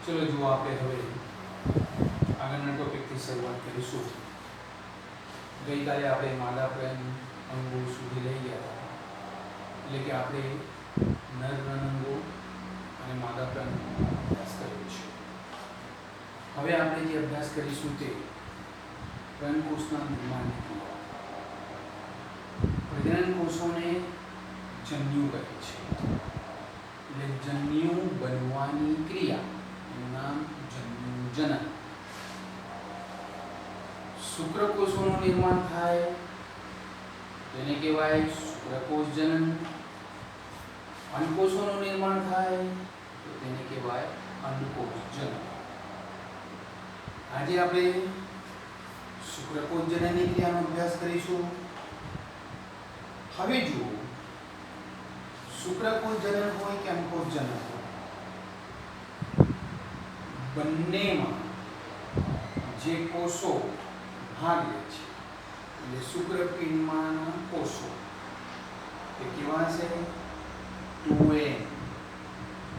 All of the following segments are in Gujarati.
ચલો જુઓ, આપણે હવે આગળના ટોપિકથી શરૂઆત કરીશું. ગઈકાલે આપણે માદા પ્રેમ અંગો સુધી લઈ ગયા હતા, એટલે કે આપણે નર અંગો અને માદા પ્રેમ અભ્યાસ કર્યો છે. હવે આપણે જે અભ્યાસ કરીશું તે પ્રજનનકોષના નિર્માણની ક્રિયા. પ્રજનન કોષોને જન્યુ કહે છે. એટલે જન્યુ બનવાની ક્રિયા એનું નામ જન્યુજનન. શુક્રકોષોનું નિર્માણ થાય તેને કહેવાય શુક્રકોષજનન. અંડકોષોનું નિર્માણ થાય તો તેને કહેવાય અંડકોષજનન. આજે આપણે શુક્રકોષજનનની ક્રિયાનો અભ્યાસ કરીશું. હવે જુઓ, શુક્રકોષજનન હોય કે અંડકોષજનન હોય, બંનેમાં જે કોષો ભાગ લે છે એટલે શુક્રપિંડમાંના કોષો તે કેવા છે? 2n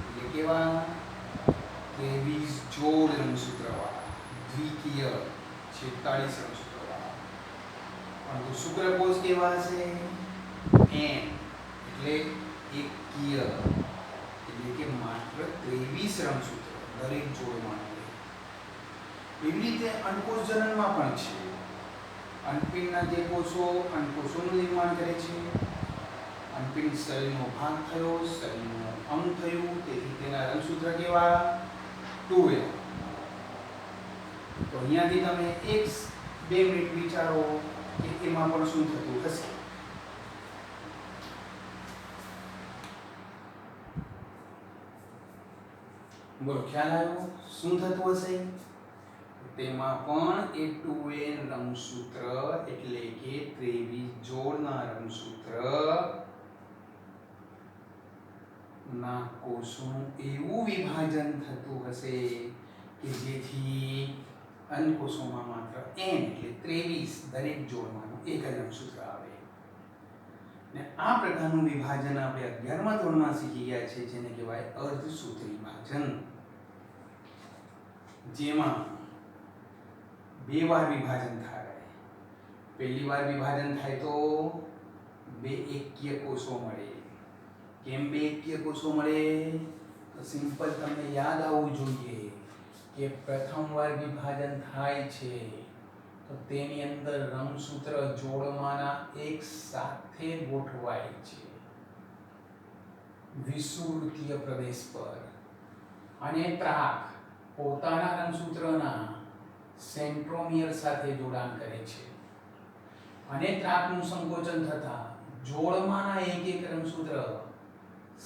એટલે કેવા? 23 જોડ રંગસૂત્રવાળા, દ્વિકીય 46 રંગસૂત્રવાળા. પરંતુ શુક્રકોષ કેવા છે? n એટલે એકકીય, એટલે કે માત્ર 23 રંગસૂત્ર દરેક જોડમાં. એવી રીતે અંડકોષજનનમાં પણ છે. અંડપિંડના જે કોષો અંડકોષોનું નિર્માણ કરે છે. અંડપિંડ શરીરનો ભાગ થયો, શરીરનું અંગ થયું, તેથી તેના રંગસૂત્ર કેવા? 2n. તો અહીંયાથી તમે 1-2 મિનિટ વિચારો કે એમાં પણ શું થતું હશે. બોલો, ખ્યાલ આવ્યો? શું થતું હશે? તેમાં પણ એ 2n રંગસૂત્ર એટલે કે 23 જોડના રંગસૂત્ર ના કોષોનું એવું વિભાજન થતું હશે કે જેથી અંડકોષોમાં માત્ર n એટલે 23 દરેક જોડમાંનું એક જ રંગસૂત્ર આવે. ને આ પ્રકારનું વિભાજન આપણે 11મા ધોરણમાં શીખી ગયા છે, જેને કહેવાય અર્ધસૂત્રી વિભાજન. જેમાં 2 વાર વિભાજન થાય. પહેલી વાર વિભાજન થાય તો 2 એકકીય કોષો મળે. કેમ 2 એકકીય કોષો મળે? તો સિમ્પલ તમને યાદ આવવું જોઈએ કે પ્રથમ વાર વિભાજન થાય છે તો તેની અંદર રંગસૂત્ર જોડમાંના એક સાથે ગોઠવાય છે વિષુવૃત્તીય પ્રદેશ પર, અને ત્રાક પોતાના રંગસૂત્રના સેન્ટ્રોમિયર સાથે જોડાણ કરે છે, અને ત્રાકનું સંકોચન થતા જોડમાંના એક એક રંગસૂત્ર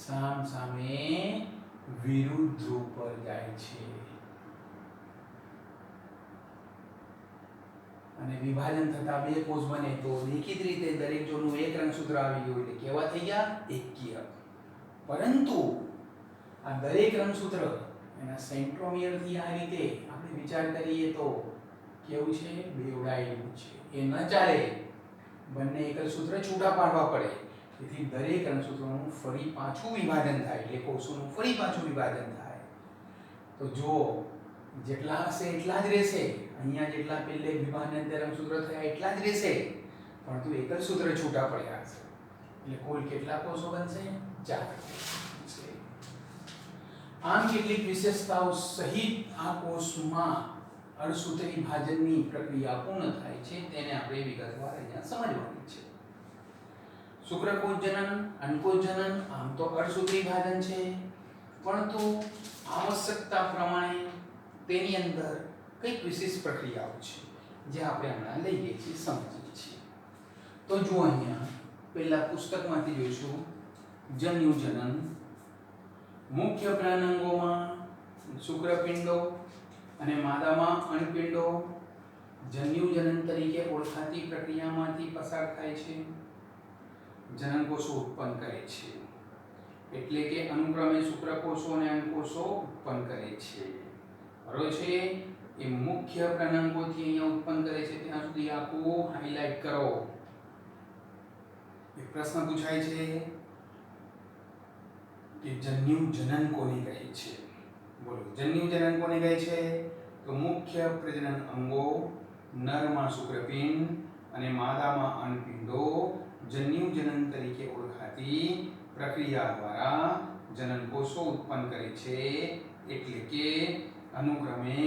સામ સામે વિરુદ્ધ ધ્રુવ પર જાય છે. અને વિભાજન થતા 2 કોષ બને તો દેખીતી રીતે દરેક જોડનું એક રંગસૂત્ર આવી ગયું એટલે કેવા થઈ ગયા? એકકીય. પરંતુ આ દરેક રંગસૂત્ર એના સેન્ટ્રોમિયરથી આ રીતે આપણે વિચાર કરીએ તો કેવું છે? બેવડાયેલું છે. એ ન ચાલે, બંને એક જ સૂત્ર છૂટા પાડવા પડે. તેથી દરેક રંગસૂત્રોનું ફરી પાછું વિભાજન થાય, એટલે કોષોનું ફરી પાછું વિભાજન થાય. તો જો જેટલા હશે એટલા જ રહેશે. અહીંયા જેટલા પહેલે વિભાજન રંગસૂત્ર થયા એટલા જ રહેશે, પરંતુ એક જ સૂત્ર છૂટા પડ્યા હશે. એટલે કુલ કેટલા કોષો બનશે? 4 કોષો. આમ કેટલીક વિશેષતાઓ સહિત આ કોષમાં અર્ધસૂત્રી વિભાજનની પ્રક્રિયા પૂર્ણ થાય છે, તેને આપણે વિગતવાર અહીંયા સમજવાની છે. શુક્રકોષજનન, અંડકોષજનન આમ તો અર્ધસૂત્રી વિભાજન છે, પરંતુ આવશ્યકતા પ્રમાણે તેની અંદર કઈક વિશેષ પ્રક્રિયાઓ છે જે આપણે હમણાં લઈએ છીએ, સમજીએ છીએ. તો જો અહીંયા પહેલા પુસ્તકમાંથી જોઈશું જન્યુજનન. મુખ્ય પ્રજનનકોમાં શુક્રપિંડો અને માદામાં અંડપિંડો જન્યુજનન તરીકે ઓળખાતી પ્રક્રિયામાંથી પસાર થાય છે. જનનકોષો ઉત્પન્ન કરે છે, એટલે કે અનુક્રમે શુક્રકોષો અને અંડકોષો ઉત્પન્ન કરે છે. બરોબર છે? એ મુખ્ય પ્રજનનકોથી અહીંયા ઉત્પન્ન કરે છે ત્યાં સુધી આખું હાઇલાઇટ કરો. એક પ્રશ્ન પૂછાય છે કે જન્યુજનન કોને કહે છે? બોલો જન્યુજનન કોને કહે છે? તો મુખ્ય પ્રજનન અંગો નરમાં શુક્રપિંડ અને માદામાં અન્નપિંડો જન્યુજનન તરીકે ઓળખાતી પ્રક્રિયા દ્વારા જનન કોષો ઉત્પન્ન કરે છે. એટલે કે અનુક્રમે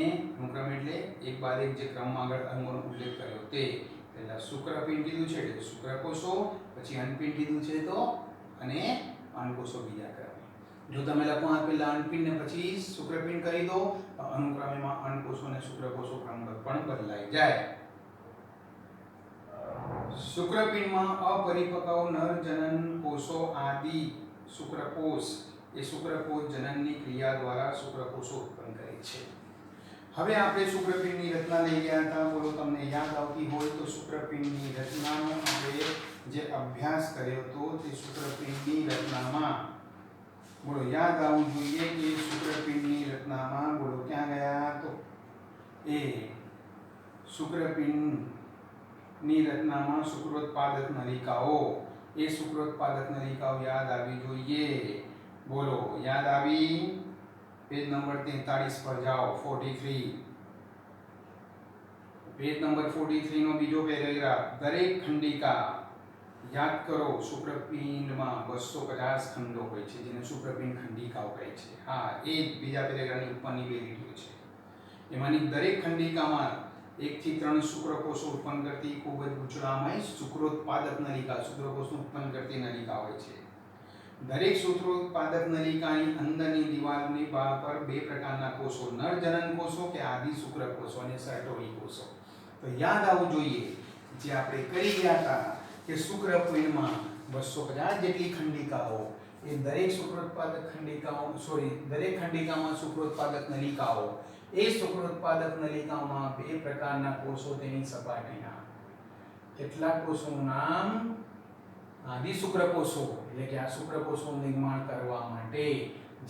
એટલે એક બાદ એક જે ક્રમમાં આગળ અંગોનો ઉલ્લેખ કર્યો તે પહેલા શુક્રપિંડ કીધું છે એટલે શુક્રકોષો, પછી અન્નપિંડ કીધું છે તો અને અંડકોષો બીજા ક્રમે. જો તમે લખો પહેલા અન્નપિંડ ને પછી શુક્રપિંડ કરી દો તો અનુક્રમેમાં અંડકોષો અને શુક્રકોષો ક્રમબદ્ધ પણ બદલાઈ જાય. શુક્રપિંડમાં અપરિપક્વ નર જનન કોષો આદિ શુક્રકોષ એ શુક્રકોષ જનનની ક્રિયા દ્વારા શુક્રકોષો ઉત્પન્ન કરે છે. હવે આપણે શુક્રપિંડની રચના લઈ ગયા હતા. બોલો તમને યાદ આવતી હોય તો શુક્રપિંડની રચનાનો આપણે જે અભ્યાસ કર્યો હતો તે શુક્રપિંડની રચનામાં બોલો યાદ આવવું જોઈએ કે શુક્રપિંડની રચનામાં બોલો ક્યાં ગયા તો એ શુક્રપિંડની રચનામાં શુક્રોત્પાદક નલિકાઓ એ શુક્રોત્પાદક નલિકાઓ યાદ આવવી જોઈએ. બોલો યાદ આવી? પેજ નંબર 43 પર જાઓ. 43 પેજ નંબર 43 નો બીજો પેરેગ્રાફ. દરેક ખંડિકા યાદ કરો શુક્રપિંડમાં 250 ખંડો હોય છે જેને શુક્રપિંડ ખંડિકાઓ કહે છે. હા એ બીજા પેરેગ્રાફની ઉપરની બે લીટીઓ છે. એમાંની દરેક ખંડિકામાં 1 થી 3 શુક્રકોષો ઉત્પન્ન કરતી ખૂબ જ ગૂંચળામય શુક્રોત્પાદક નલિકા શુક્રકોષનું ઉત્પન્ન કરતી નલિકા હોય છે. દરેક શુક્રોત્પાદક નલિકાની અંદરની દિવાલની બહાર પર બે પ્રકારના કોષો નર જનન કોષો કે આદિ શુક્રકોષો અને સર્ટોરી કોષો. તો યાદ આવવું જોઈએ જે આપણે કરી ગયા હતા કે શુક્રપિંડમાં 250 જેટલી ખંડિકાઓ એ દરેક શુક્રોત્પાદક દરેક ખંડિકામાં શુક્રોત્પાદક નલિકાઓ એ શુક્રોત્પાદક નલિકાઓમાં બે પ્રકારના કોષો તેની સપાટીના કેટલાક કોષોનું નામ આદિ શુક્રકોષો એટલે કે આ શુક્રકોષોનું નિર્માણ કરવા માટે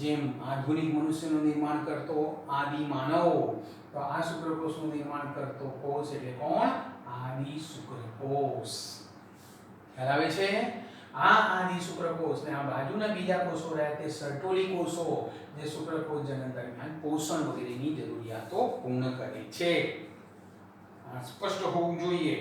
જેમ આધુનિક મનુષ્યનું નિર્માણ કરતો આદિ માનવો તો આ શુક્રકોષનું નિર્માણ કરતો કોષ એટલે કોણ? આદિ શુક્રકોષ. ખ્યાલ આવે છે? આ આદિ શુક્રકોષ ને આ બાજુના બીજા કોષો રહ્યા તે સર્ટોલી કોષો જે શુક્રકોષ જનન દરમિયાન પોષણ વગેરેની જરૂરિયાતો પૂર્ણ કરે છે. આ સ્પષ્ટ હોવું જોઈએ.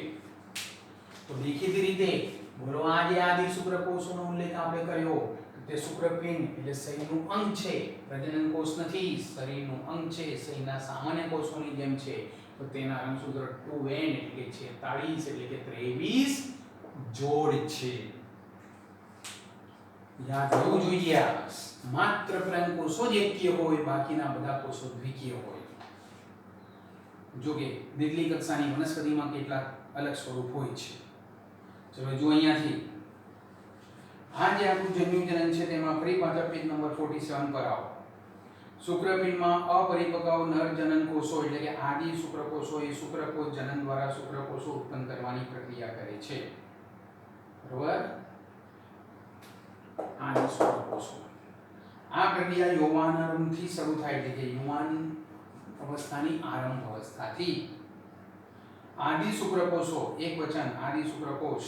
તો દેખીતી રીતે બોલો આ જે આદિ શુક્રકોષોનો ઉલ્લેખ આપણે કર્યો તે શુક્રપિંડ એટલે શરીરનું અંગ છે, પ્રજનન કોષ નથી, શરીરનું અંગ છે, શરીરના સામાન્ય કોષોની જેમ છે. તો તેના રંગસૂત્ર 2n એટલે કે 46 એટલે કે 23 જોડ છે. યાદ હોવું જોઈએ. માત્ર પ્રજનન કોષો જ એકકીય હોય, બાકીના બધા કોષો દ્વિકીય હોય. જો કે નીચલી કક્ષાની વનસ્પતિમાં કેટલાક અલગ સ્વરૂપ હોય છે. ચલો જો અહીંયાથી આ જે આપણું જન્યુજનન છે તેમાં ફરી પાછા પેજ નંબર 47 પર આવો. શુક્રપિંડમાં અપરિપક્વ નર જનન કોષો એટલે કે આદિ શુક્રકોષો એ શુક્રકોષ જનન દ્વારા શુક્રકોષો ઉત્પન્ન કરવાની પ્રક્રિયા કરે છે. બરોબર? આદિ શુક્રકોષો આ પ્રક્રિયા યૌવનારંભથી શરૂ થાય છે કે યુવાન અવસ્થાની આરંભ અવસ્થાથી. આદિ શુક્રકોષો એક વચન આદિ શુક્રકોષ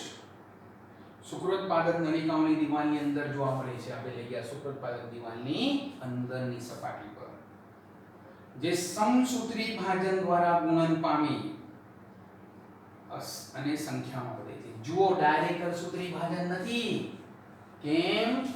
શુક્રોત્પાદક નલિકાઓની દિવાલની અંદર જોવા મળે છે. આપણે લઈ ગયા શુક્રોત્પાદક દિવાલની અંદરની સપાટી પર જે સમસૂત્રી ભાજન દ્વારા ગુણન પામી અને સંખ્યામાં વધે છે. જુઓ ડાયરેક્ટ સૂત્રી ભાજન નથી. કેમ?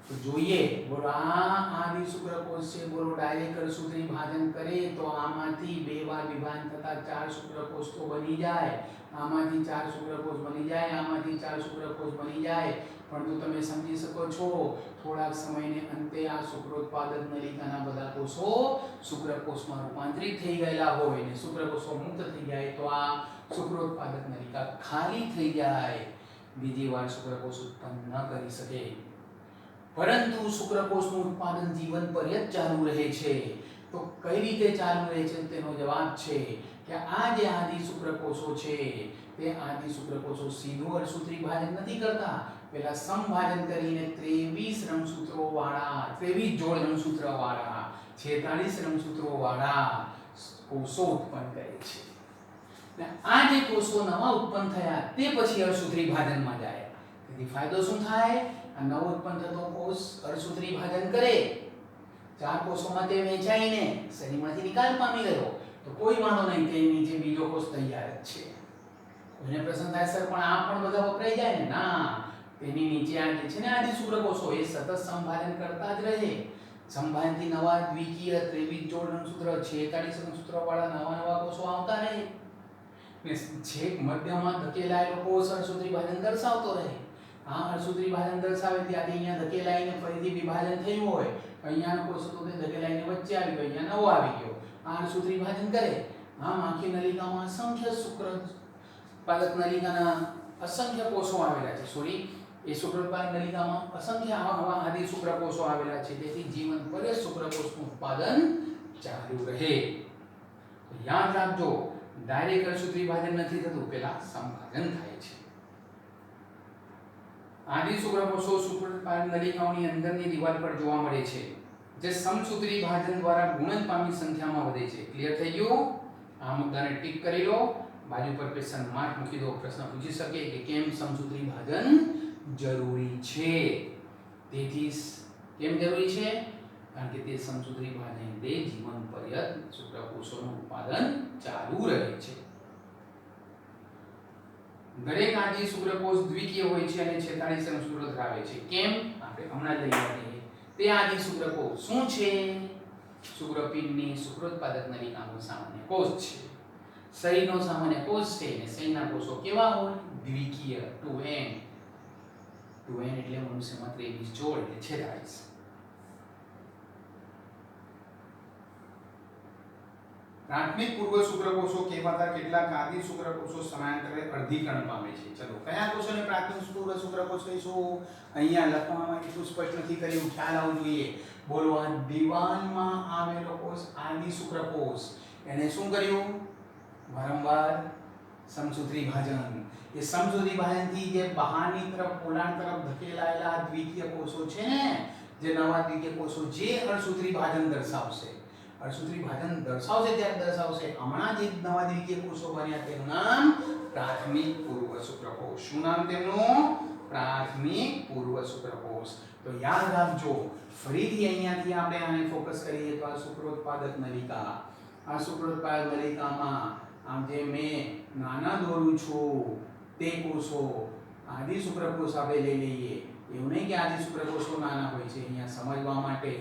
તો જોઈએ બોલો આ આદિ શુક્રકોષ છે. બોલો ડાયરેક્ટ સૂત્રી ભાજન કરે તો આમાંથી બે વાર વિભાજન થતા 4 શુક્રકોષ તો બની જાય. આમાંથી 4 શુક્રકોષ બની જાય, આમાંથી 4 શુક્રકોષ બની જાય. પરંતુ તમે સમજી શકો છો થોડાક સમયને અંતે આ શુક્રોત્પાદક નલિકાના બધા કોષો શુક્રકોષમાં રૂપાંતરિત થઈ ગયેલા હોય અને શુક્રકોષો મુક્ત થઈ જાય તો આ શુક્રોત્પાદક નલિકા ખાલી થઈ જાય. બીજી વાર શુક્રકોષ ઉત્પન્ન ન કરી શકે. પરંતુ શુક્રકોષનું ઉત્પાદન જીવન પર્યંત ચાલુ રહે છે. તો કઈ રીતે ચાલુ રહે છે તેનો જવાબ છે કે આ જે આદિ શુક્રકોષો છે તે આદિ શુક્રકોષો સીધું અર્ધસૂત્રી ભાજન નથી કરતા. પહેલા સમભાજન કરીને 23 રંગસૂત્રો વાળા 23 જોડ રંગસૂત્ર વાળા 46 રંગસૂત્રો વાળા કોષો ઉત્પન્ન કરે છે. ને આ જે કોષો નવા ઉત્પન્ન થયા તે પછી અર્ધસૂત્રી ભાજનમાં જાય. તેથી ફાયદો શું થાય? આ નવો ઉત્પન્ન થતો કોષ અર્ધસૂત્રી ભાજન કરે 4 કોષોમાં તે વહેંચાઈને શરીરમાંથી નિકાલ પામી ગયો તો કોઈ વાંધો નહીં, તે નીચે બીજો કોષ તૈયાર જ છે. કોઈને પ્રશ્ન થાય સર પણ આ પણ બધા વપરાઈ જાય ને? ના, તેની નીચે આ જે છે ને આદિ શુક્રકોષો એ સતત સંભાજન કરતા જ રહે. સંભાજનથી નવા દ્વિકીય, ત્રિવિધ જોડ રંગસૂત્ર, 46 રંગસૂત્ર વાળા નવા કોષો આવતા રહે ને છેક મધ્યમાં ધકેલાયેલો કોષ અર્ધસૂત્રી વિભાજન દર્શાવતો રહે. આ અર્ધસૂત્રી વિભાજન દર્શાવે ત્યાંથી અહીંયા ધકેલાઈને ફરીથી વિભાજન થયું હોય, અહીંયાનો કોષ તો તે ધકેલાઈને વચ્ચે આવી ગયો, અહીંયા નવો આવી ગયો, આ અર્ધસૂત્રી વિભાજન કરે. આમ આખી નલિકામાં અસંખ્ય શુક્રોત્પાદક નલિકાના અસંખ્ય કોષો આવેલા છે. સોરી, એ શુક્રોત્પાદક નલિકામાં અસંખ્ય આવા આદિ શુક્રકોષો આવેલા છે. તેથી જીવન પર શુક્રકોષનું ઉત્પાદન ચાલુ રહે. તો યાદ રાખજો, ડાયરેક્ટ અર્ધસૂત્રી વિભાજન નથી થતું, પહેલા સંભાજન થાય છે. આદિ શુક્રકોષો શુક્રોત્પાદક નલિકાઓની અંદરની દિવાલ પર જોવા મળે છે, જે સમસૂત્રી વિભાજન દ્વારા ગુણન પામી સંખ્યામાં વધે છે. ક્લિયર થઈ ગયું? આ મુદ્દાને ટીક કરી લો, બાજુ પર ક્વેશ્ચન માર્ક મૂકી દો. પ્રશ્ન પૂછી શકે કે કેમ સમસૂત્રી વિભાજન જરૂરી છે? તેથી કેમ જરૂરી છે? કારણ કે તે સમસૂત્રી વિભાજન દે જીવન પર્યંત શુક્રકોષોનું ઉત્પાદન ચાલુ રહે છે. દરેક આદિ શુક્રકોષ દ્વિકીય હોય છે અને 46 રંગસૂત્રો ધરાવે છે. કેમ? આપણે હમણાં જ લઈ આવીએ. તે આદિ શુક્રકોષ શું છે? શુક્રપિંડની શુક્રોત્પાદક નલિકાનો સામાન્ય કોષ છે. શરીરનો સામાન્ય કોષ છે અને શરીરના કોષો કેવા હોય? દ્વિકીય, 2n. 2n એટલે મનુષ્યમાં 23 જોડ એટલે 46. પ્રાથમિક પૂર્વ શુક્રકોષો કહેવાતા કેટલાક આદિ શુક્રકોષો સમયાંતરે અર્ધીકરણ પામે છે. ચલો, કયા કોષોને પ્રાથમિક પૂર્વ શુક્રકોષ કહીશું? અહીંયા લખવામાં એટલું સ્પષ્ટ નથી કર્યું, ખ્યાલ આવવો જોઈએ. બોલો, આ દિવાલમાં આવેલો કોષ આદિ શુક્રકોષ, એને શું કર્યું? વારંવાર સમસૂત્રી વિભાજન. એ સમસૂત્રી વિભાજનથી જે બહારની તરફ પોલાણ તરફ ધકેલાયેલા દ્વિકીય કોષો છે ને, જે નવા દ્વિકીય કોષો, જે અર્ધસૂત્રી વિભાજન દર્શાવશે. અર્ધસૂત્રી વિભાજન દર્શાવશે ત્યારે દર્શાવશે હમણાં જે નવા દ્વિકીય કોષો બન્યા તેનું નામ પ્રાથમિક પૂર્વ શુક્રકોષ. શું નામ તેમનું? પ્રાથમિક પૂર્વ શુક્રકોષ. તો યાદ રાખજો, ફરીથી અહીંયાથી આપણે આને ફોકસ કરીએ તો આ શુક્રોત્પાદક નલિકા, આ શુક્રોત્પાદક નલિકામાં આમ જે મેં નાના દોરું છું તે કોષો આદિ શુક્રકોષ આપણે લઈ લઈએ. એવું નહીં કે આદિ શુક્રકોષો નાના હોય છે, અહીંયા સમજવા માટે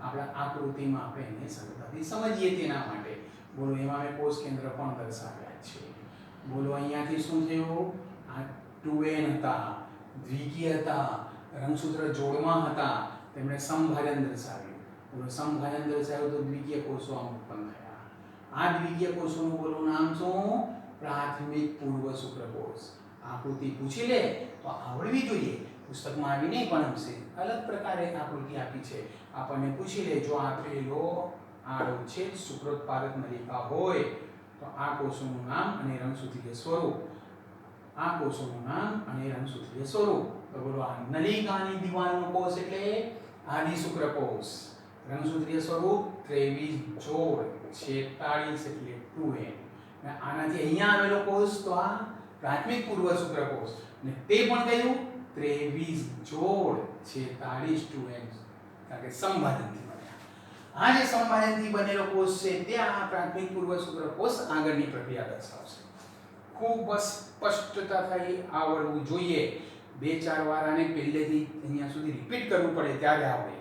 આપણા આકૃતિમાં આપણે એને સરળતાથી સમજીએ તેના માટે. બોલો, એમાં મેં કોષ કેન્દ્ર પણ દર્શાવ્યા છે. બોલો, અહીંયાથી શું થયું? આ 2n હતા, દ્વિકીય હતા, રંગસૂત્ર જોડમાં હતા, તેમણે સમભાજન દર્શાવ્યું. બોલો, સમભાજન દર્શાવ્યું તો દ્વિકીય કોષો આમ ઉત્પન્ન થયા. આ દ્વિકીય કોષોનું બોલો નામ શું? પ્રાથમિક પૂર્વ શુક્રકોષ. આકૃતિ પૂછી લે તો આવડવી જોઈએ. પુસ્તકમાં આવી નહીં પણ હશે, અલગ પ્રકારે આકૃતિ આપી છે. આપણને પૂછી લે, જો આપેલો આડો છે શુક્રોત્પાદક નલિકા હોય તો આ કોષોનું નામ અને રંગસૂત્રીય સ્વરૂપ, આ કોષોનું નામ અને રંગસૂત્રીય સ્વરૂપ. તો બોલો, આ નલિકાની દિવાલનો કોષ એટલે આદિ શુક્રકોષ. રંગસૂત્રીય સ્વરૂપ 23 જોડ, 46 એટલે 2n. આનાથી અહીંયા આવેલો કોષ તો આ પ્રાથમિક પૂર્વ શુક્રકોષ, અને તે પણ કયું? 23 જોડ, 46 2n. કારણ કે સંભાજનથી બન્યા. આ જે સંભાજનથી બનેલો કોષ છે તે આ પ્રાથમિક પૂર્વ શુક્રકોષ આગળની પ્રક્રિયા દર્શાવશે. ખૂબ સ્પષ્ટતા થઈ આવડવું જોઈએ. 2-4 વાર આને પહેલેથી અહીંયા સુધી રિપીટ કરવું પડે ત્યારે આવડે.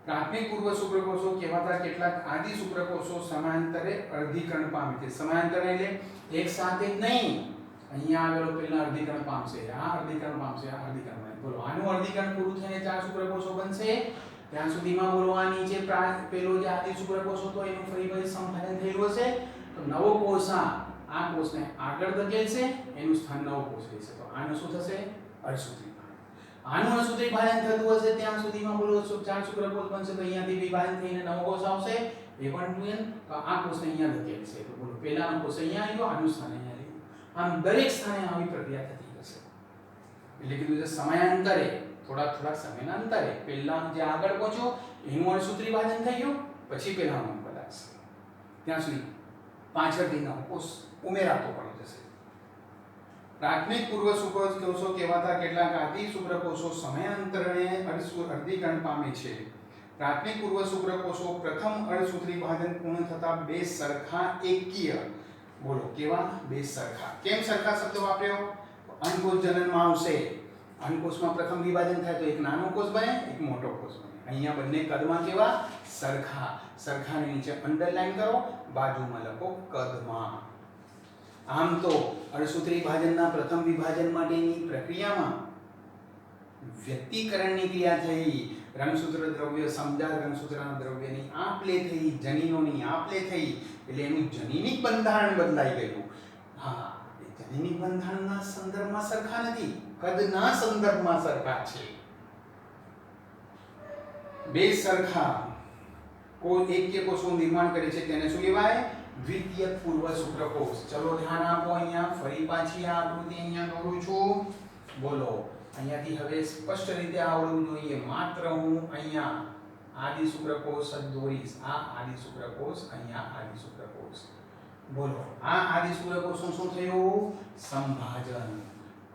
પ્રાથમિક પૂર્વ શુક્રકોષો કહેવાતા કેટલાક આદિ શુક્રકોષો સમાંતરે અર્ધીકરણ પામે છે. સમાંતરે એટલે એક સાથે જ નહીં, અહીંયા આવેલો પહેલા અર્ધીકરણ પામશે, આ અર્ધીકરણ પામશે, આ અર્ધીકરણ. બોલો, આનું અર્ધીકરણ પૂરું થઈને 4 શુક્રકોષો બનશે. ત્યાં સુધીમાં બોલો, આ નીચે પેલો જે આદિ શુક્રકોષ હતો એનું ફરી સંભાજન થયેલું હશે. તો નવો કોષ આ કોષને આગળ ધકેલશે, એનું સ્થાન નવો કોષ લેશે. તો આનું શું થશે? અર્ધસૂત્રી. આનું અર્ધસૂત્રી વિભાજન થતું હશે ત્યાં સુધીમાં બોલો 4 શુક્રકોષ બનશે. તો અહીંયાથી વિભાજન થઈને નવો કોષ આવશે, એ પણ 2n. તો આ કોષને અહીંયા ધકેલશે. તો બોલો, પહેલાનો કોષ અહીંયા આવ્યો, આનું સ્થાન અહીંયા લેવું. આમ દરેક સ્થાને આવી પ્રક્રિયા થતી હશે. એટલે કીધું છે સમયાંતરે, થોડા સમયના અંતરે પહેલા જે આગળ પહોંચ્યો એનું અર્ધસૂત્રી વિભાજન થઈ ગયું, પછી પહેલાનો બદલાશે. ત્યાં સુધી પાછળથી નવો કોષ ઉમેરાતો પડી જશે. પ્રાથમિક પૂર્વ શુક્રકોષો કહેવાતા કેટલાક આદિ શુક્રકોષો સમયાંતરે અર્ધીકરણ પામે છે. પ્રાથમિક પૂર્વ શુક્રકોષો પ્રથમ અર્ધસૂત્રી વિભાજન પૂર્ણ થતા બે સરખા એકકીય, બોલો કેવા? બે સરખા. કેમ સરખા શબ્દ વાપર્યો? અંડકોષ જનનમાં આવશે, અંડકોષમાં પ્રથમ વિભાજન થાય તો એક નાનો કોષ બને, એક મોટો કોષ બને. અહીંયા બંને કદમાં કેવા? સરખા. સરખાની નીચે અંડરલાઈન કરો, બાજુમાં લખો કદમાં. આમ તો અર્ધસૂત્રી વિભાજનના પ્રથમ વિભાજન માટેની પ્રક્રિયામાં વ્યક્તિકરણની ક્રિયા થઈ, રંગસૂત્ર દ્રવ્ય સમજાત રંગસૂત્રના દ્રવ્યની આપ-લે થઈ, જનીનોની આપ-લે થઈ, એટલે એનું જનીનિક બંધારણ બદલાઈ ગયું. હા, એ જનીનિક બંધારણના સંદર્ભમાં સરખા નથી, કદના સંદર્ભમાં સરખા છે. બે સરખા એકકીય કોષોનું નિર્માણ કરે છે તેને શું કહેવાય? દ્વિતીયક પૂર્વ શુક્રકોષ. ચલો ધ્યાન આપો. અહીંયા ફરી પાછી આ આકૃતિ અહીંયા દોરું છું. બોલો, અહીંયાથી હવે સ્પષ્ટ રીતે આવડવું જોઈએ. માત્ર હું અહીંયા આદિ શુક્રકોષ જ દોરીશ. આ આદિ શુક્રકોષ, અહીંયા આદિ શુક્રકોષ. બોલો, આ આદિ શુક્રકોષનું શું થયું? સંભાજન.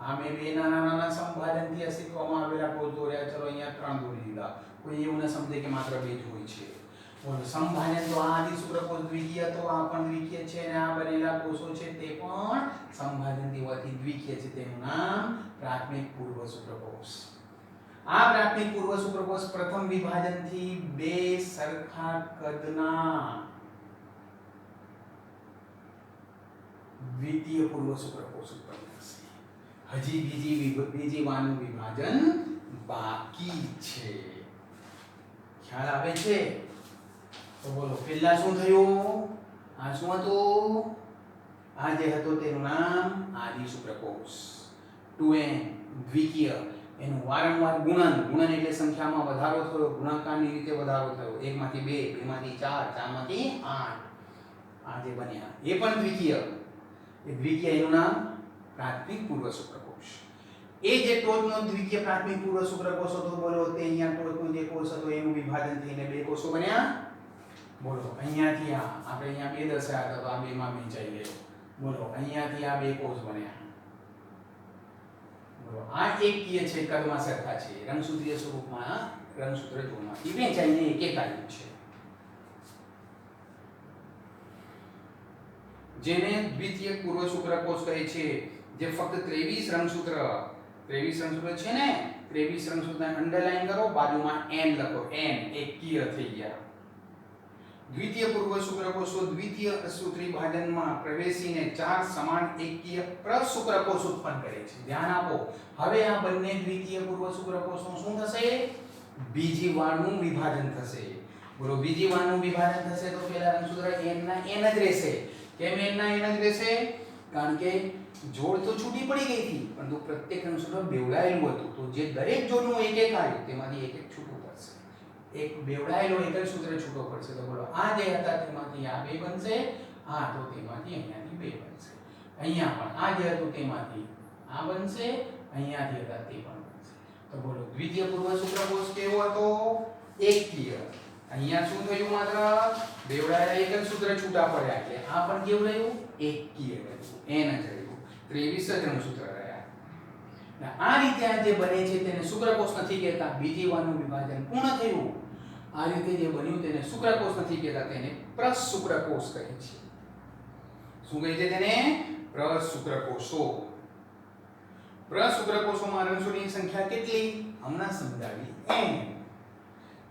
આ મેં બે નાના નાના સંભાજનથી અસ્તિત્વમાં આવેલા કોષ દોર્યા. ચલો અહીંયા 3 દોરી દીધા. કોઈ એવું ન સમજે કે માત્ર 2 જ હોય છે. બોલો, સંભાજન તો આ આદિ શુક્રકોષ દ્વિકીય, તો આ પણ દ્વિકીય છે, અને આ બનેલા કોષો છે તે પણ સંભાજનથી હોવાથી દ્વિકીય છે. તેનું નામ પ્રાથમિક પૂર્વ શુક્રકોષ. આ પ્રાથમિક પૂર્વ શુક્રકોષ પ્રથમ વિભાજનથી બે સરખા કદના દ્વિતીય પૂર્વ શુક્રકોષ ઉત્પન્ન થશે. હજી બીજી વાનું વિભાજન બાકી છે. ખ્યાલ આવે છે? તો બોલો, પહેલા શું થયું? આ શું હતું? આ જે હતો તેનું નામ આદિ શુક્રકોષ. 2n દ્વિકીય. એનું વારંવાર ગુણન એટલે સંખ્યામાં વધારો થયો, ગુણાકારની રીતે વધારો થયો. 1 માંથી 2, 2 માંથી 4, 4 માંથી 8. આ જે બન્યા એ પણ દ્વિકીય. એ દ્વિકીય, એનું નામ પ્રાથમિક પૂર્વ શુક્રકોષ. એ જે ટોચનો દ્વિકીય પ્રાથમિક પૂર્વ શુક્રકોષ હતો, બોલો, તે અહીંયા ટોચનો જે કોષ હતો એનું વિભાજન થઈને બે કોષો બન્યા. બોલો, અહીંયાથી આપણે અહીંયા 2 દર્શાવ્યા હતા, તો આ 2 માં વહેંચાઈ ગયો. બોલો, અહીંયાથી આ 2 કોષ બન્યા. બોલો, આ એકકીય છે, કદમાં સરખા છે, રંગસૂત્રીય સ્વરૂપમાં રંગસૂત્ર જોડમાંથી વહેંચાઈને એક આવ્યું છે. જેને દ્વિતીય પૂર્વ શુક્રકોષ કહે છે, જે ફક્ત 23 રંગસૂત્ર છે ને, 23 રંગસૂત્રને અંડરલાઈન કરો, બાજુમાં n લખો. n એકકીય થઈ ગયા. દ્વિતીય પૂર્વ શુક્રકોષો દ્વિતીય અર્ધસૂત્રી વિભાજનમાં પ્રવેશીને 4 સમાન એકકીય પ્રશુક્રકોષ ઉત્પન્ન કરે છે. ધ્યાન આપો. હવે આ બંને દ્વિતીય પૂર્વ શુક્રકોષનું શું થશે? બીજી વારનું વિભાજન થશે. બોલો, બીજી વારનું વિભાજન થશે તો પેલા રંગસૂત્ર n ના n જ રહેશે. કેમ n ના n જ રહેશે? કારણ કે જોડ તો છૂટી પડી ગઈ હતી, પરંતુ પ્રત્યેક રંગસૂત્ર બેવડાયેલું હતું. તો જે દરેક જોડનું એક એક આવ્યું તેમાંથી એક એક છૂટું પડશે. એક બેવડાયેલો એક જ સૂત્ર છૂટો પડશે. તો બોલો, આ જે હતા તેમાંથી આ 2 બનશે, આ તો તેમાંથી અહીંયાથી 2 બનશે. અહીંયા પણ આ જે હતું તેમાંથી આ બનશે, અહીંયાથી હતા તે પણ બનશે. તો બોલો, દ્વિતીય પૂર્વ શુક્રકોષ કેવો હતો? એકકીય. અહીંયા શું થયું? માત્ર બેવડાયેલા એક જ સૂત્ર છૂટા પડ્યા, એટલે આ પણ કેવું રહ્યું? એકકીય રહ્યું. n જ રહ્યું. 23 જ રંગસૂત્ર રહ્યા. આ રીતે આ જે બને છે તેને શુક્રકોષ નથી કહેતા. બીજી વારનું વિભાજન પૂર્ણ થયું. આ રીતે જે બન્યું તેને શુક્રકોષ નથી કહેતા, તેને પ્રશુક્રકોષ કહે છે. શું કહે છે તેને? પ્રશુક્રકોષો. પ્રશુક્રકોષોમાં રંગસૂત્રની સંખ્યા કેટલી? હમણાં સમજાવી, n.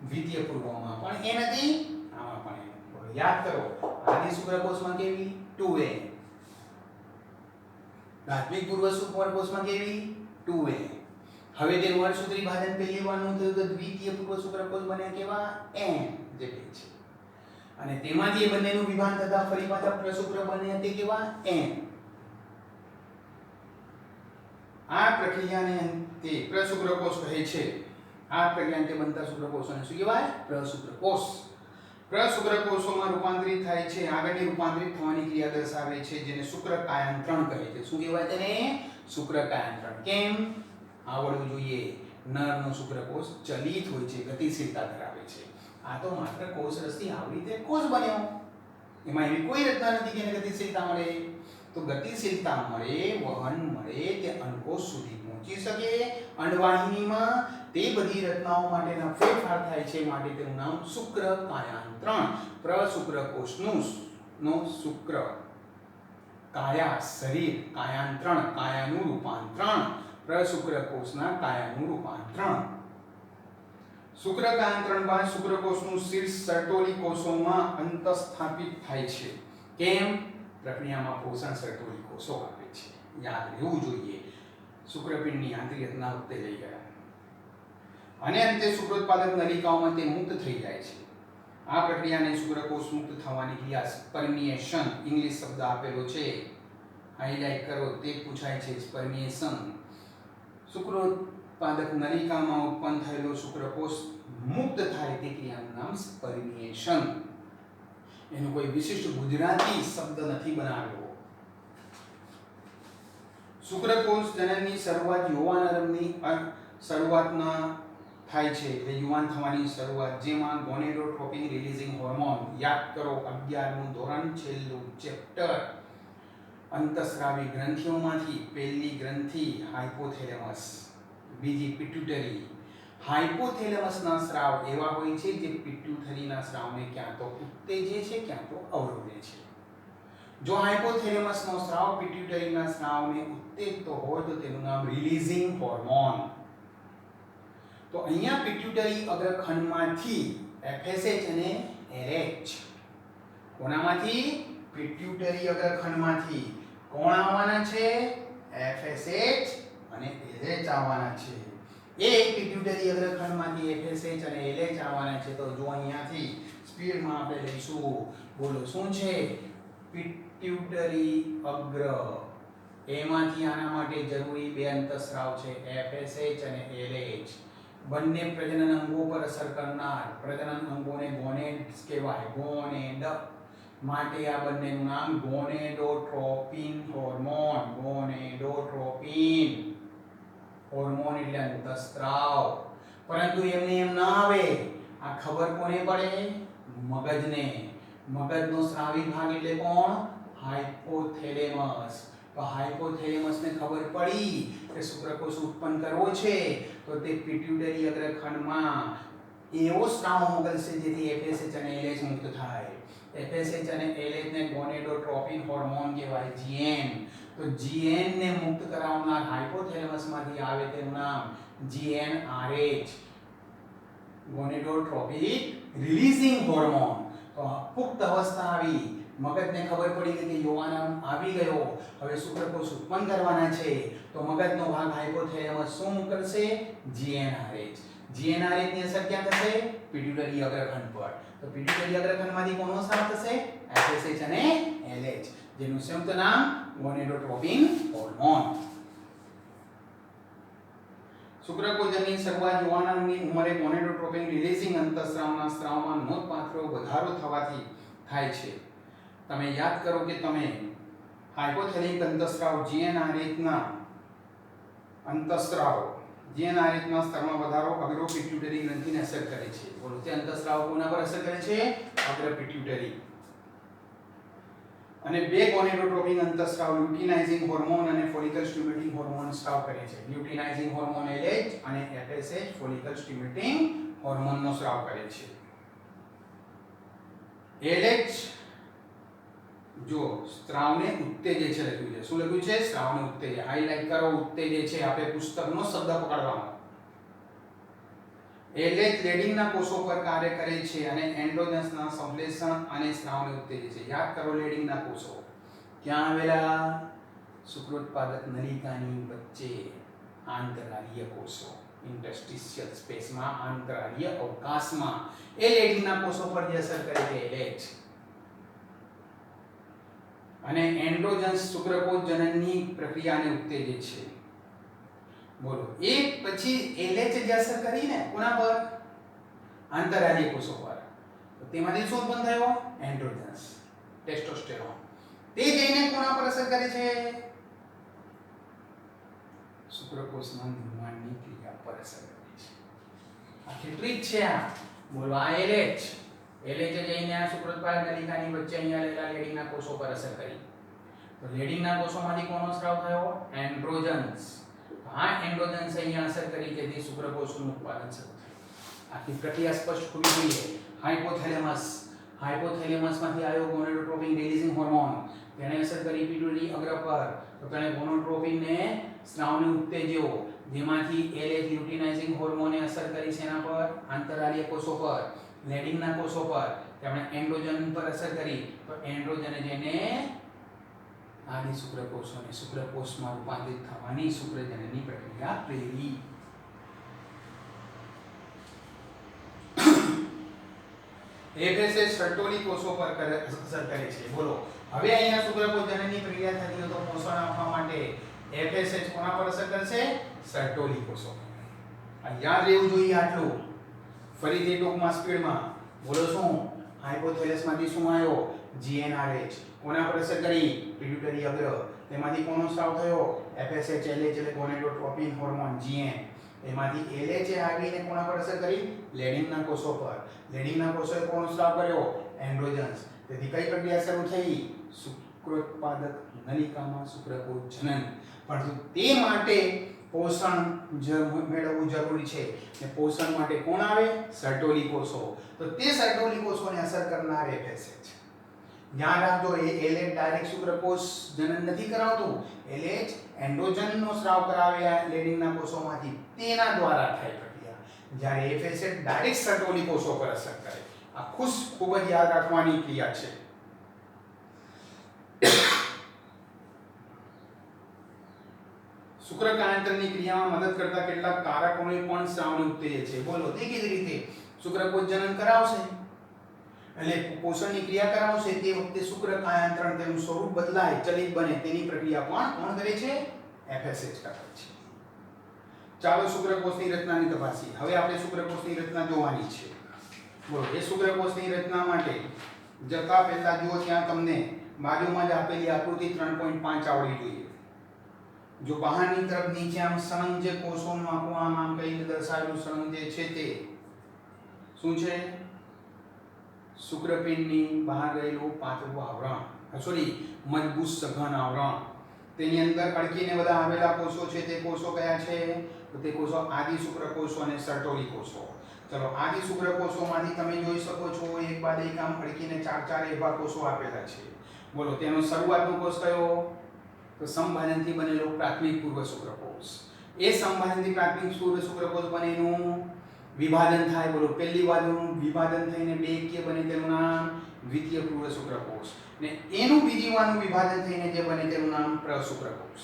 દ્વિતીય પૂર્વમાં પણ n હતી, આમાં પણ n. યાદ કરો, આદિ શુક્રકોષમાં કેવી? 2n. પ્રાથમિક પૂર્વ શુક્રકોષમાં કેવી? 2n. હવે તેનું અર્ધસૂત્રી વિભાજન પહેલી વારનું થયું તો દ્વિતીય પૂર્વ શુક્રકોષ બને કેવા? n જે છે. અને તેમાંથી એ બંનેનું વિભાજન થતા ફરી પાછા પ્રશુક્ર બને તે કેવા? n. આ પ્રક્રિયાને તે પ્રશુક્રકોષ કહે છે. આ પ્રક્રિયાને તે બનતા શુક્રકોષોને શું કહેવાય? પ્રશુક્રકોષ. પ્રશુક્રકોષોમાં રૂપાંતરિત થાય છે. આગળની રૂપાંતરિત થવાની ક્રિયા દર્શાવે છે, જેને શુક્રકાયંત્રણ કહે છે. શું કહેવાય તેને? શુક્રકાયંત્રણ. કેમ? આવડવું જોઈએ. નરનો શુક્રકોષ ચલિત હોય છે, ગતિશીલતા ધરાવે છે. આ તો માત્ર કોષ રસથી આવી રીતે કોષ બન્યો. એમાં એવી કોઈ રચના નથી કે એને ગતિશીલતા મળે. તો ગતિશીલતા મળે, વહન મળે, તે અંડકોષ સુધી પહોંચી શકે, અંડવાહિનીમાં તે બધી રચનાઓ માટેના ફેરફાર થાય છે માટે તેનું નામ શુક્ર કાયાંતરણ. પ્રશુક્રકોષનું નો શુક્ર કાયા શરીર, કાયાંતરણ કાયાનું રૂપાંતરણ, પ્રશુક્રકોષના કાયાનું રૂપાંતરણ. શુક્રકાયાંતરણ બાદ શુક્રકોષનું શીર્ષ સર્ટોલી કોષોમાં અંતઃસ્થાપિત થાય છે. કેમ? પ્રક્રિયામાં પોષણ સર્ટોલી કોષો આપે છે. યાદ રહેવું જોઈએ. શુક્રપિંડની આંતરિક રચના વખતે લઈ ગયા અને અંતે શુક્રોત્પાદક નલિકાઓમાં તે મુક્ત થઈ જાય છે. આ પ્રક્રિયાને શુક્રકોષ મુક્ત થવાની ક્રિયા સ્પર્મિએશન, ઇંગ્લિશ શબ્દ આપેલો છે, હાઇલાઇટ કરો, તે પૂછાય છે. સ્પર્મિએશન. શુક્રોત્પાદક નલિકામાં ઉત્પન્ન થયેલો શુક્રકોષ મુક્ત થાય તે ક્રિયાનું નામ સ્પર્મિએશન. એનો કોઈ વિશિષ્ટ ગુજરાતી શબ્દ નથી બનાવ્યો. શુક્રકોષ જનનની શરૂઆત યુવાનારંભની શરૂઆતના થાય છે, એટલે યુવાન થવાની શરૂઆત, જેમાં ગોનેડોટ્રોપિન રિલીઝિંગ હોર્મોન, યાદ કરો 11મું ધોરણ છેલ્લું ચેપ્ટર. અંતઃસ્રાવી ગ્રંથિઓમાંથી પહેલી ગ્રંથિ હાઇપોથેલેમસ, બીજી પિટ્યુટરી. હાઇપોથેલેમસના સ્રાવ એવા હોય છે જે પિટ્યુટરીના સ્રાવને ક્યાં તો ઉત્તેજે છે ક્યાં તો અવરોધે છે. જો હાઇપોથેલેમસનો સ્રાવ પિટ્યુટરીના સ્રાવને ઉત્તેજતો હોય તો તેનું નામ રિલીઝિંગ હોર્મોન. તો અહીંયા પિટ્યુટરી અગ્રખંડમાંથી FSH અને LH, કોનામાંથી? પિટ્યુટરી અગ્રખંડમાંથી કોણ આવવાના છે? FSH અને LH આવવાના છે. એક પિટ્યુટરી અગ્રખંડમાંથી FSH અને LH આવવાના છે. તો જો અહીંયાથી સ્પીડમાં આપણે લઈશું. બોલો શું છે? પિટ્યુટરી અગ્ર, એમાંથી આના માટે જરૂરી બે અંતઃસ્રાવ છે, FSH અને LH. બંને પ્રજનન અંગો પર અસર કરનાર પ્રજનન અંગોને ગોનેડ્સ કહેવાય. ગોનેડ માટે આ બંનેનું નામ ગોનેડોટ્રોપિન હોર્મોન. ગોનેડોટ્રોપિન હોર્મોન એટલે અંતઃસ્રાવ. પરંતુ એમને એમ ના આવે. આ ખબર કોને પડે? મગજને. મગજનો સ્રાવી ભાગ એટલે કોણ? હાઇપોથેલેમસ. તો હાઇપોથેલેમસને ખબર પડી કે શુક્રકોષ ઉત્પન્ન કરવો છે, તો તે પિટ્યુટરી અગ્રખંડમાં એવો સ્રાવ મોકલશે જેથી FSH અને LH મુક્ત થાય. FSH અને LH ને ગોનેડોટ્રોપિન હોર્મોન કહેવાય, GN. તો GN ને મુક્ત કરાવનાર હાઇપોથેલેમસમાંથી આવે તેનું નામ GnRH, ગોનેડોટ્રોપિન રિલીઝિંગ હોર્મોન. તો પુખ્ત અવસ્થા આવી, મગજને ખબર પડી કે યુવાન આવી ગયો, હવે શુક્રકોષ ઉત્પન્ન કરવાના છે, તો મગજનો ભાગ હાઇપોથેલેમસ શું કરશે? GnRH. GnRH ની અસર ક્યાં થશે? પિટ્યુટરી અગ્રખંડ પર. તો પિટ્યુટરી અગ્રખંડમાંથી કોનો સ્રાવ થશે? FSH અને LH, જેનું સંયુક્ત નામ ગોનેડોટ્રોપિન હોર્મોન. શુક્રકોષની શરૂઆત યુવાનની ઉંમરે ગોનેડોટ્રોપિન રિલીઝિંગ અંતઃસ્રાવના સ્રાવમાં નોંધપાત્ર વધારો થવાથી થાય છે. તમે યાદ કરો કે તમે હાઇપોથેલિક અંતઃસ્રાવ GnRH ના અંતઃસ્રાવ GnRH ના સ્તરમાં વધારો અગ્ર પિટ્યુટરી ગ્રંથિને અસર કરે છે. બોલો તે અંતઃસ્રાવ કોના પર અસર કરે છે? અગ્ર પિટ્યુટરી. અને બે ગોનેડોટ્રોપિન અંતઃસ્રાવ લ્યુટિનાઇઝિંગ હોર્મોન અને ફોલિકલ સ્ટિમ્યુલેટિંગ હોર્મોન સ્રાવ કરે છે. લ્યુટિનાઇઝિંગ હોર્મોન LH અને FSH ફોલિકલ સ્ટિમ્યુલેટિંગ હોર્મોનનો સ્રાવ કરે છે. LH જો સ્ત્રાવને ઉત્તેજે છે લખ્યું છે. શું લખ્યું છે? સ્ત્રાવને ઉત્તેજે. હાઇલાઇટ કરો, ઉત્તેજે છે. આપણે પુસ્તકનો શબ્દ પકડવાનો. LH લેડિંગના કોષો પર કાર્ય કરે છે અને એન્ડ્રોજન્સના સંશ્લેષણ અને સ્ત્રાવને ઉત્તેજે છે. યાદ કરો લેડિંગના કોષો ક્યાં આવેલા? શુક્રોત્પાદક નલિકાની વચ્ચે આંતરાલીય કોષો, ઇન્ટરસ્ટિશિયલ સ્પેસમાં, આંતરાલીય અવકાશમાં. એ લેડિંગના કોષો પર જે અસર કરે છે LH. અને એન્ડ્રોજન્સ શુક્રકોષ જનનની પ્રક્રિયાને ઉત્તેજે છે. બોલો એક પછી LH જે અસર કરી ને કોના પર? આંતરાલીય કોષો પર. તો તેમાંથી શું ઉત્પન્ન થયો? એન્ડ્રોજન્સ, ટેસ્ટોસ્ટેરોન. તે જઈને કોના પર અસર કરે છે? શુક્રકોષના નિર્માણની ક્રિયા પર અસર કરે છે. આખી ટ્રીક છે આ. બોલો આ LH જઈને આ શુક્રોત્પાદક નલિકાની વચ્ચે અહીંયા રહેલા લેડિંગના કોષો પર અસર કરી. તો લેડિંગના કોષોમાંથી કોનો સ્રાવ થયો? એન્ડ્રોજન્સ. આ એન્ડોજન્સ અહીંયા અસર કરી કે તે શુક્રકોષનું ઉત્પાદન શરૂ થયું। આખી પ્રક્રિયા સ્પષ્ટ હોવી જોઈએ। હાઇપોથેલેમસમાંથી આવ્યો ગોનાડોટ્રોપિન રિલીઝિંગ હોર્મોન, તેણે અસર કરી પિટ્યુટરી અગ્ર પર, તો તેણે ગોનાડોટ્રોપિનને સ્રાવને ઉત્તેજ્યો, જેમાંથી LH લ્યુટિનાઇઝિંગ હોર્મોને અસર કરી શેના પર? આંતરાલીય કોષો પર, લેડિંગના કોષો પર, તેમણે એન્ડ્રોજન પર અસર કરી, તો એન્ડ્રોજને જેને આદિ શુક્રકોષોને શુક્રકોષમાં રૂપાંતરિત થવાની શુક્રજનનની પ્રક્રિયા પ્રેરી। FSH સર્ટોલી કોષો પર અસર કરે છે। બોલો હવે અહીંયા શુક્રકોષ જનનની પ્રક્રિયા થતી હોય તો પોષણ આપવા માટે FSH કોના પર અસર કરશે? સર્ટોલી કોષો પર। આ યાદ રહેવું જોઈએ આટલું। ફરીથી ટૂંકમાં સ્પીડમાં બોલો શું? હાઇપોથેલેમસમાંથી શું આવ્યો? GnRH કોના પર અસર કરી? પિટ્યુટરી અગ્ર, તેમાંથી કોનો સ્રાવ થયો? FSH LH એટલે ગોનાડોટ્રોપિન હોર્મોન GN, એમાંથી LH એ આવીને કોના પર અસર કરી? લેડિંગના કોષો પર, લેડિંગના કોષોએ કોનો સ્રાવ કર્યો? એન્ડ્રોજન્સ, તેથી કઈ પ્રક્રિયા શરૂ થઈ? શુક્રોત્પાદક નલિકામાં શુક્રકોષ જનન। પરંતુ તે માટે પોષણ મેળવવું જરૂરી છે, અને પોષણ માટે કોણ આવે? સર્ટોલી કોષો। તો તે સર્ટોલી કોષોને અસર કરનાર FSH, ધ્યાન રાખજો, એ LH ડાયરેક્ટ શુક્રકોષ જનન નથી કરાવતું, LH એન્ડ્રોજનનો સ્રાવ કરાવે લેડિંગના કોષોમાંથી, તેના દ્વારા થાય પ્રક્રિયા। જ્યારે FSH ડાયરેક્ટ સર્ટોલી કોષો પર અસર કરે। આ ખૂબ જ યાદ રાખવાની ક્રિયા છે। શુક્રકાંતરની ક્રિયામાં મદદ કરતા કેટલાક કારકોને પણ સ્રાવને ઉત્તેજે છે। બોલો દેખીતી રીતે શુક્રકોષ જનન કરાવશે એટલે પોષણની ક્રિયા કરાવશે, તે વખતે શુક્રકાયાંતરણ તેનું સ્વરૂપ બદલાય, ચલિત બને, તેની પ્રક્રિયા પણ કોણ કરે છે? FSH કરે છે। ચાલો શુક્રકોષની રચનાની તપાસીએ। હવે આપણે શુક્રકોષની રચના જોવાની છે। બોલો એ શુક્રકોષની રચના માટે જતા પહેલા જુઓ, ત્યાં તમને બાજુમાં જ આપેલી આકૃતિ 3.5 આવડી જોઈએ। જો બહારની તરફ નીચે આમ સળંગ જે કોષોનું આમ કહીને દર્શાવેલું સળંગ જે છે તે શું છે? શુક્રપિંડની બહાર રહેલું પાતળું આવરણ, સોરી મજબૂત સઘન આવરણ, તેની અંદર અડકીને બધા આવેલા કોષો છે, તે કોષો કયા છે? તો તે કોષો આદિ શુક્રકોષો અને સર્ટોલી કોષો। ચલો આદિ શુક્રકોષોમાંથી તમે જોઈ શકો છો એક બાદ એક આમ અડકીને ચાર એવા કોષો આપેલા છે। બોલો તેનો શરૂઆતનો કોષ કયો? તો સમભાજનથી બનેલો પ્રાથમિક પૂર્વ શુક્રકોષ। એ સમભાજનથી પ્રાથમિક પૂર્વ શુક્રકોષ બને એનું વિભાજન થાય। બોલો પહેલી બાજુનું વિભાજન થઈને બે એકીય બને તેનું નામ દ્વિતીય પૂર્વ શુક્રકોષ, ને એનું બીજી વાનું વિભાજન થઈને જે બને તેનું નામ પ્રશુક્રકોષ।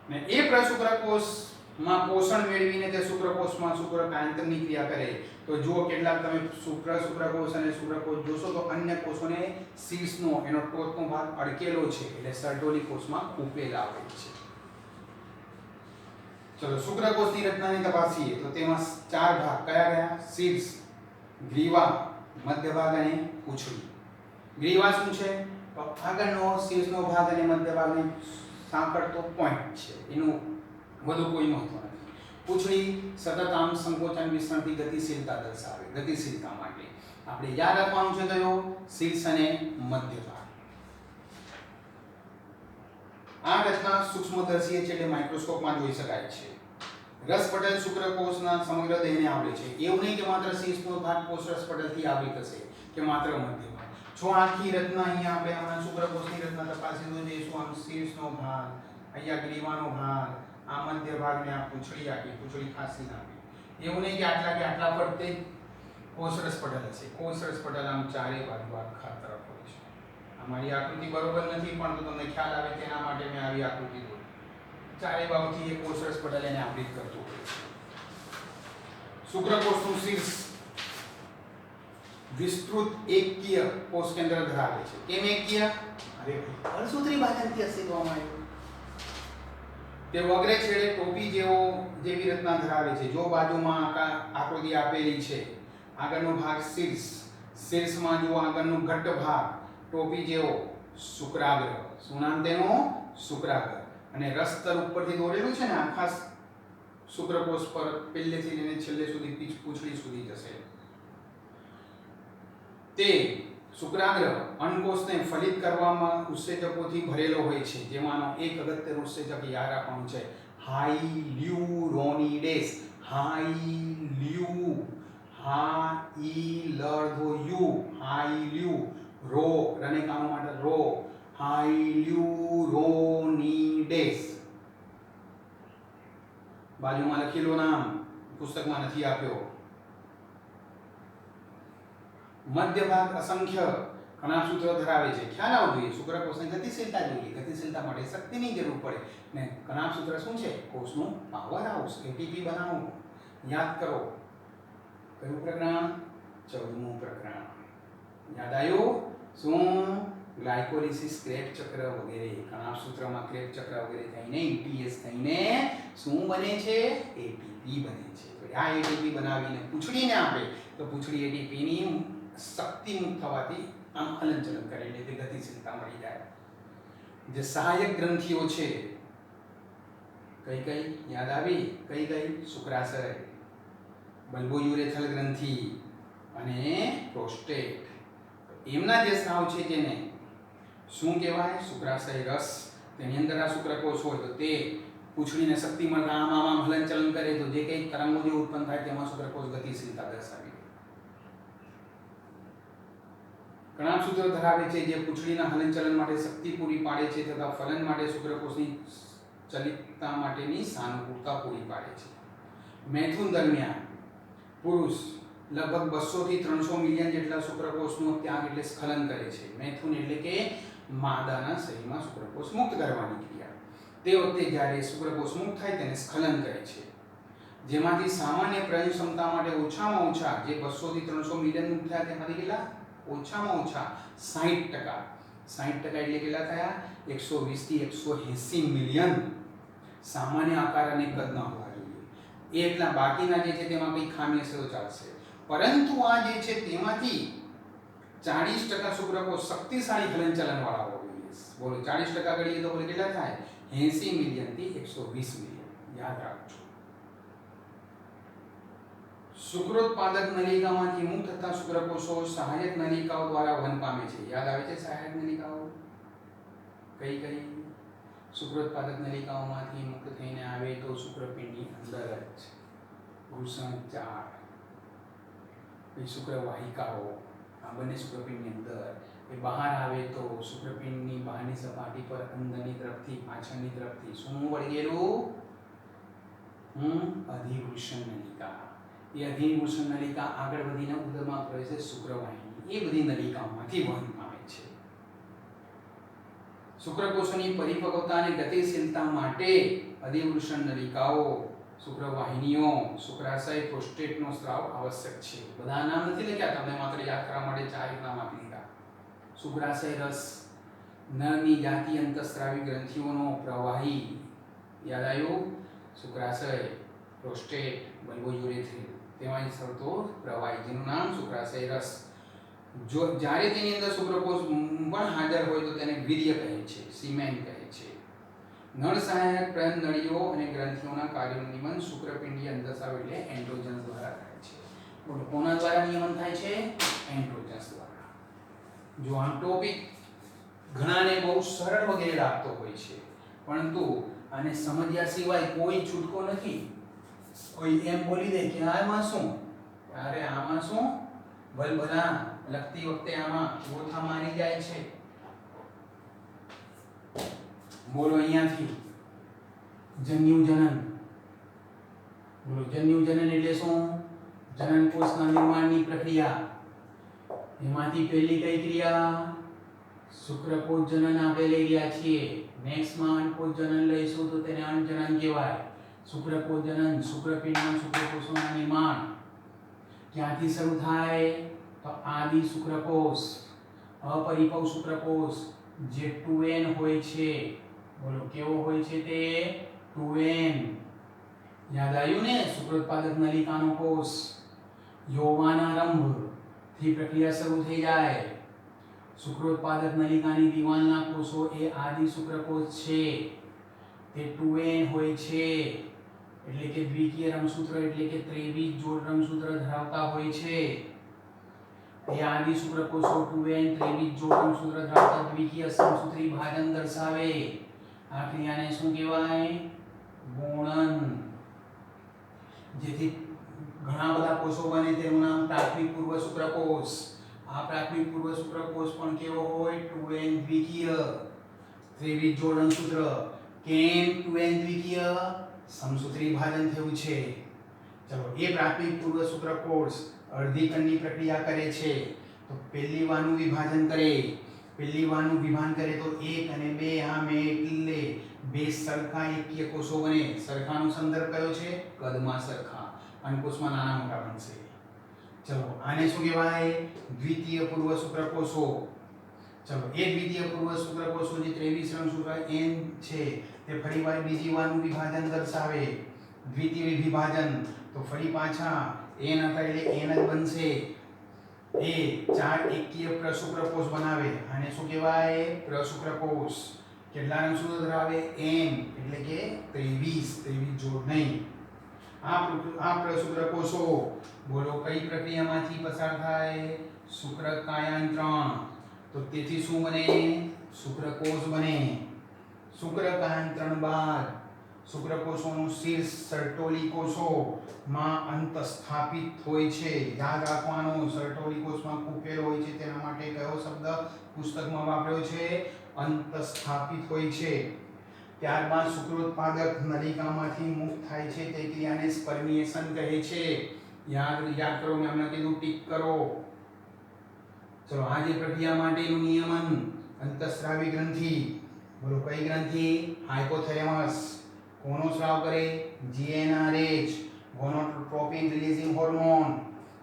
ને એ પ્રશુક્રકોષમાં પોષણ મેળવીને તે શુક્રકોષમાં શુક્રકાંતરની ક્રિયા કરે। તો જુઓ કેટલાક તમે શુક્રકોષ અને શુક્રકોષ જોશો તો અન્ય કોષોને શીર્ષનો એનો ટોચનો ભાગ અડકેલો છે, એટલે સર્ટોલી કોષમાં ઉપેલા હોય છે। ચલો શુક્રકોષની રચનાની તપાસીએ તો તેમાં ચાર ભાગ કયા કયા? શીર્ષ, ગ્રીવા, મધ્ય ભાગ અને પૂંછડી। ગ્રીવા શું છે? તો આગળનો શીર્ષનો ભાગ અને મધ્ય ભાગને સાંકળતો પોઈન્ટ છે, એનું વધુ કોઈ મહત્વ નથી। પૂંછડી સતત આમ સંકોચન વિસ્તરણથી ગતિશીલતા દર્શાવે, ગતિશીલતા માટે આપણે યાદ રાખવાનું છે કયો? શીર્ષ અને મધ્ય ભાગ। આ રચના સૂક્ષ્મદર્શીય છે એટલે માઇક્રોસ્કોપમાં જોઈ શકાય છે। રસપટલ શુક્રકોષના સમગ્ર દેહને આવરે છે, એવું નહીં કે માત્ર શીર્ષનો ભાગ કોષ રસપટલથી આવરી થશે કે માત્ર મધ્ય ભાગ। જો આખી રચના અહીંયા આપણે હમણાં શુક્રકોષની રચના તપાસી તો જોઈશું, આમ શીર્ષનો ભાગ, અહીંયા ગ્રીવાનો ભાગ, આ મધ્ય ભાગને આ પૂંછડી આપી, પૂંછડી ખાસી આપી, એવું નહીં કે આટલા ફરતે કોષ રસપટલ હશે। કોષ રસપટલ આમ ચારે બાજુ આખા તરફ હોય છે। અમારી આકૃતિ બરોબર નથી પણ તો તમને ખ્યાલ આવે તેના માટે મેં આવી આકૃતિ દોરી। ચારે બાજુથી એ કોષ રસપટલ એને આવૃત કરતું હોય છે। શુક્રકોષનું શીર્ષ વિસ્તૃત એકકીય કોષ કેન્દ્ર ધરાવે છે। કેમ એકકીય? અરે ભાઈ અણસૂત્રી ભાજનથી અસ્તિત્વમાં આવ્યું। તે વગરે છેડે ટોપી જેવી રચના ધરાવે છે। જો બાજુમાં આકૃતિ આપેલી છે, આગળનો ભાગ શીર્ષ, શીર્ષમાં જો આગળનો ઘટ્ટ ભાગ ટોપી જેવો શુક્રાગ્ર, શું નામ તેનું? શુક્રાગ્ર, અને રસ્તર ઉપરથી દોરેલું છે ને આખા શુક્રકોષ પર પહેલેથી લઈને છેલ્લે સુધી પૂંછડી સુધી જશે। તે શુક્રાગ્ર અંડકોષને ફલિત કરવામાં ઉત્સેચકોથી ભરેલો હોય છે, જેમાંનો એક અગત્યનું ઉત્સેચક યાદ રાખવાનું છે હાઈલ્યુરોનિડેસ. હાઈલ્યુ હાઈલ્યુ રો રને કામ માટે રો હાઈલ્યુરોનિડેસ. બાજુમાં લખેલું નામ પુસ્તકમાં નથી આપ્યો. મધ્ય ભાગ અસંખ્ય કણાભસૂત્ર ધરાવે છે. ખ્યાલ આવવો જોઈએ. શુક્રકોષની ગતિશીલતા જોઈએ. ગતિશીલતા માટે શક્તિની જરૂર પડે ને કણાભસૂત્ર શું છે? કોષનું પાવર હાઉસ. એટીપી બનાવવું. યાદ કરો. કયું પ્રકરણ? 14મું પ્રકરણ. યાદ આવ્યું? શું? ગ્લાયકોલિસિસ, ક્રેબ્સ ચક્ર વગેરે. કણાભસૂત્રમાં ક્રેબ્સ ચક્ર વગેરે થઈને ETS થઈને શું બને છે? એટીપી બને છે. તો આ એટીપી બનાવીને પૂંછડીને આપે તો પૂંછડી એટીપીની શક્તિ મુક્ત થવાથી આમ હલનચલન કરે એટલે તે ગતિશીલતા મળી જાય. જે સહાયક ગ્રંથિઓ છે કઈ કઈ યાદ આવી? કઈ કઈ? શુક્રાશય, બલ્બોયુરેથલ ગ્રંથિ અને પ્રોસ્ટેટ. એમના જે સ્રાવ છે તેને શું કહેવાય? શુક્રાશય રસ. તેની અંદર આ શુક્રકોષ હોય તો તે પૂંછડીને શક્તિ મળતા આમ હલનચલન કરે તો જે કંઈ તરંગો જે ઉત્પન્ન થાય તેમાં શુક્રકોષ ગતિશીલતા દર્શાવે. કણાભસૂત્ર ધરાવે છે જે પૂંછડીના હલનચલન માટે શક્તિ પૂરી પાડે છે તથા ફલન માટે શુક્રકોષની ચલિતતા માટેની સાનુકૂળતા પૂરી પાડે છે. મૈથુન દરમિયાન પુરુષ લગભગ 200 થી 300 મિલિયન જેટલા શુક્રકોષનો ત્યાગ એટલે સ્ખલન કરે છે. મૈથુન એટલે કે માદાના શરીરમાં શુક્રકોષ મુક્ત કરવાની ક્રિયા. તે વખતે જ્યારે શુક્રકોષ મુક્ત થાય તેને સ્ખલન કહે છે. જેમાંથી સામાન્ય પ્રજનન ક્ષમતા માટે ઓછામાં ઓછા જે 200 થી 300 મિલિયન મુક્ત થયા તેમાંથી કેટલા? ઓછામાં ઓછા 60%. 60% એટલે કેટલા થયા? 120 થી 180 મિલિયન સામાન્ય આકાર અને કદ ના હોવા જોઈએ. એટલા બાકીના જે છે તેમાં કંઈ ખામી હશે તો ચાલશે. પરંતુ આ જે છે તેમાંથી 40% શુક્રકોષ શક્તિશાળી હલનચલન વાળા હોવા જોઈએ. બોલો 40% ગણીએ તો બોલે કેટલા થાય? 80 મિલિયન થી 120 મિલિયન. યાદ રાખજો. શુક્રોત્પાદક નલિકામાંથી મુક્ત થતા શુક્રકોષો સહાયક નલિકાઓ દ્વારા વહન પામે છે. યાદ આવે છે સહાયક નલિકાઓ? કઈ કઈ? શુક્રોત્પાદક નલિકાઓમાંથી મુક્ત થઈને આવે તો શુક્રપિંડની અંદર જ વૃષણજાળ, શુક્રવાહિકાઓ, આ બંને શુક્રપિંડની અંદર. એ બહાર આવે તો શુક્રપિંડની બહારની સપાટી પર અંદરની તરફથી પાછળની તરફથી શું વળગેલું? અધિવૃષણ નલિકા. એ અધિવૃષણ નલિકા આગળ વધીને ઉદરમાં પ્રવેશે શુક્રવાહિની. એ બધી નલિકાઓમાંથી વહન પામે છે. શુક્રકોષોની પરિપક્વતા અને ગતિશીલતા માટે અધિવૃષણ નલિકાઓ, શુક્રવાહિનીઓ, શુક્રાશય, પ્રોસ્ટેટનો સ્ત્રાવ આવશ્યક છે. બધા નામ નથી લખ્યા, તમને માત્ર યાદ કરવા માટે 4 નામ આપી દીધા. શુક્રાશય રસ, નરની જાતિ અંતઃસ્ત્રાવી ગ્રંથિઓનો પ્રવાહી. યાદ આવ્યું? શુક્રાશય, પ્રોસ્ટેટ, બલ્બોયુરેથ્રિલ તેમાં શરતો પ્રવાહી જેનું નામ શુક્રાશય રસ. જો જ્યારે તેની અંદર શુક્રકોષ પણ હાજર હોય તો તેને વીર્ય કહે છે, સિમેન કહે છે. નળ સહાયક પ્રજનન નળીઓ અને ગ્રંથિઓના કાર્યોનું નિયમન શુક્રપિંડીય અંતઃસ્રાવ એટલે એન્ડ્રોજન્સ દ્વારા થાય છે. બોલો કોના દ્વારા નિયમન થાય છે? એન્ડ્રોજન્સ દ્વારા. જો આ ટોપિક ઘણાને બહુ સરળ વગેરે લાગતો હોય છે, પરંતુ આને સમજ્યા સિવાય કોઈ છૂટકો નથી. કોઈ એમ બોલી દે કે આમાં શું? અરે આમાં શું? ભલભલા લખતી વખતે આમાં ગોથા મારી જાય છે. બોલો અહીંયાથી જન્યુજનન. બોલો જન્યુજનન એટલે શું? જનન કોષના નિર્માણની પ્રક્રિયા. એમાંથી પહેલી કઈ ક્રિયા? શુક્રકોષ જનન આપણે લઈ રહ્યા છીએ. નેક્સ્ટમાં અંડકોષ જનન લઈશું તો તેને અંડજનન કહેવાય. શુક્રકોષ જનન શુક્રપિંડમાં શુક્રકોષોના નિર્માણ ક્યાંથી શરૂ થાય? તો આદિ શુક્રકોષ, અપરિપક્વ શુક્રકોષ જે 2n હોય છે. બોલો કેવો હોય છે તે? 2n. યાદ આવ્યું ને? શુક્રોત્પાદક નલિકાનો કોષ યૌવનારંભ થી પ્રક્રિયા શરૂ થઈ જાય. શુક્રોત્પાદક નલિકાની દિવાલના કોષો એ આદિ શુક્રકોષ છે. તે 2n હોય છે. એટલે કે દ્વિકીય રંગસૂત્ર એટલે કે 23 જોડ રંગસૂત્ર ધરાવતા હોય છે. એ આદિ શુક્રકોષો 2n 23 જોડ રંગસૂત્ર ધરાવતા દ્વિકીય સમસૂત્રી ભાજન દર્શાવે. આ ક્રિયાને શું કહેવાય? ગુણન, જેથી ઘણા બધા કોષો બને તેનું નામ પ્રાથમિક પૂર્વ શુક્રકોષ. આ પ્રાથમિક પૂર્વ શુક્રકોષ પણ કેવો હોય? 2n દ્વિકીય. ત્રિવિધ જોડણ સૂત્ર. કેમ 2n દ્વિકીય? સમસૂત્રી વિભાજન થયું છે. ચલો, એ પ્રાથમિક પૂર્વ શુક્રકોષ અર્ધીકણની પ્રક્રિયા કરે છે. તો પહેલી વાનું વિભાજન કરે. પહેલી વાનું વિભાજન કરે તો 1 અને 2 આમે એટલે બે સરખા એકકીય કોષો બને. સરખાનો સંદર્ભ કયો છે? કદમાં સરખા. અંકુશમાં નાના મોટા બનશે. ચલો, આને શું કહેવાય? દ્વિતીય પૂર્વ શુક્રકોષો. ચલો, એ દ્વિતીય પૂર્વ શુક્રકોષો જે 23 રંગસૂત્ર n છે તે ફરીવાર બીજી વાનું વિભાજન દર્શાવે. દ્વિતીય વિભાજન. તો ફરી પાછા n હતા એટલે n જ બનશે. એ ચાર એકકીય પ્રશુક્રકોષ બનાવે. આને શું કહેવાય? પ્રશુક્રકોષ. કેટલા રંગસૂત્રો ધરાવે? n એટલે કે 23 જોડ નહીં. આ પ્રશુક્રકોષો બોલો કઈ પ્રક્રિયામાંથી પસાર થાય? શુક્રકાયાંતરણ. તો તેથી શું બને? શુક્રકોષ બને. શુક્રકાયાંતરણ બાદ શુક્રકોષોનું શીર્ષ સર્ટોલી કોષોમાં અંતસ્થાપિત હોય છે. યાદ રાખવાનું, સર્ટોલી કોષમાં ખૂપેલ હોય છે તેના માટે કયો શબ્દ પુસ્તકમાં વાપર્યો છે? અંતસ્થાપિત હોય છે. ત્યારબાદ શુક્રોત્પાદક નલિકામાંથી મુક્ત થાય છે તે ક્રિયાને સ્પર્મિએશન કહે છે. યાદ કરો, મેં હમણાં કીધું, ટીક કરો. ચલો, આ જે પ્રક્રિયા માટેનું નિયમન અંતઃસ્રાવી ગ્રંથિ. બોલો કઈ ગ્રંથિ? હાઇપોથેલેમસ. કોનો સ્રાવ કરે? GnRH, gonadotropin releasing hormone.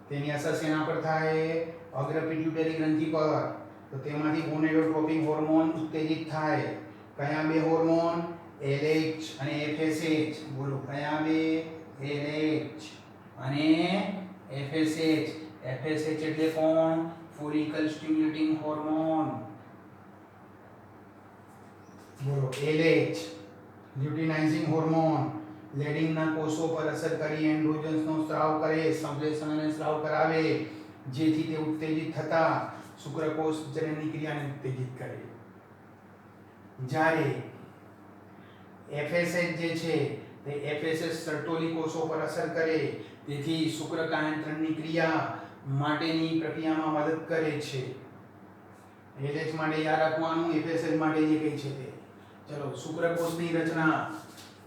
તેની અસર શેના પર થાય? અગ્ર પિટ્યુટરી ગ્રંથિ પર. તો તેમાંથી ગોનાડોટ્રોપિન હોર્મોન ઉત્તેજિત થાય. કયા બે હોર્મોન? LH અને FSH. બોલો કયા બે? LH અને FSH. FSH એટલે કોણ? Follicle stimulating hormone. બોલો LH લ્યુટિનાઇઝિંગ હોર્મોન. લેડિંગના કોષો પર અસર કરી એન્ડ્રોજન્સનો સ્ત્રાવ કરે, સંશ્લેષણ અને સ્ત્રાવ કરાવે, જેથી તે ઉત્તેજિત થતા શુક્રકોષ જનનની ક્રિયાને ઉત્તેજિત કરે. જ્યારે FSH જે છે તે FSH સર્ટોલી કોષો પર અસર કરે, તેથી શુક્રકાયાંતરણની ક્રિયા માટેની પ્રક્રિયામાં મદદ કરે છે. LH માટે યાદ રાખવાનું, FSH માટે જે કઈ છે તે. ચલો, શુક્રકોષની રચના.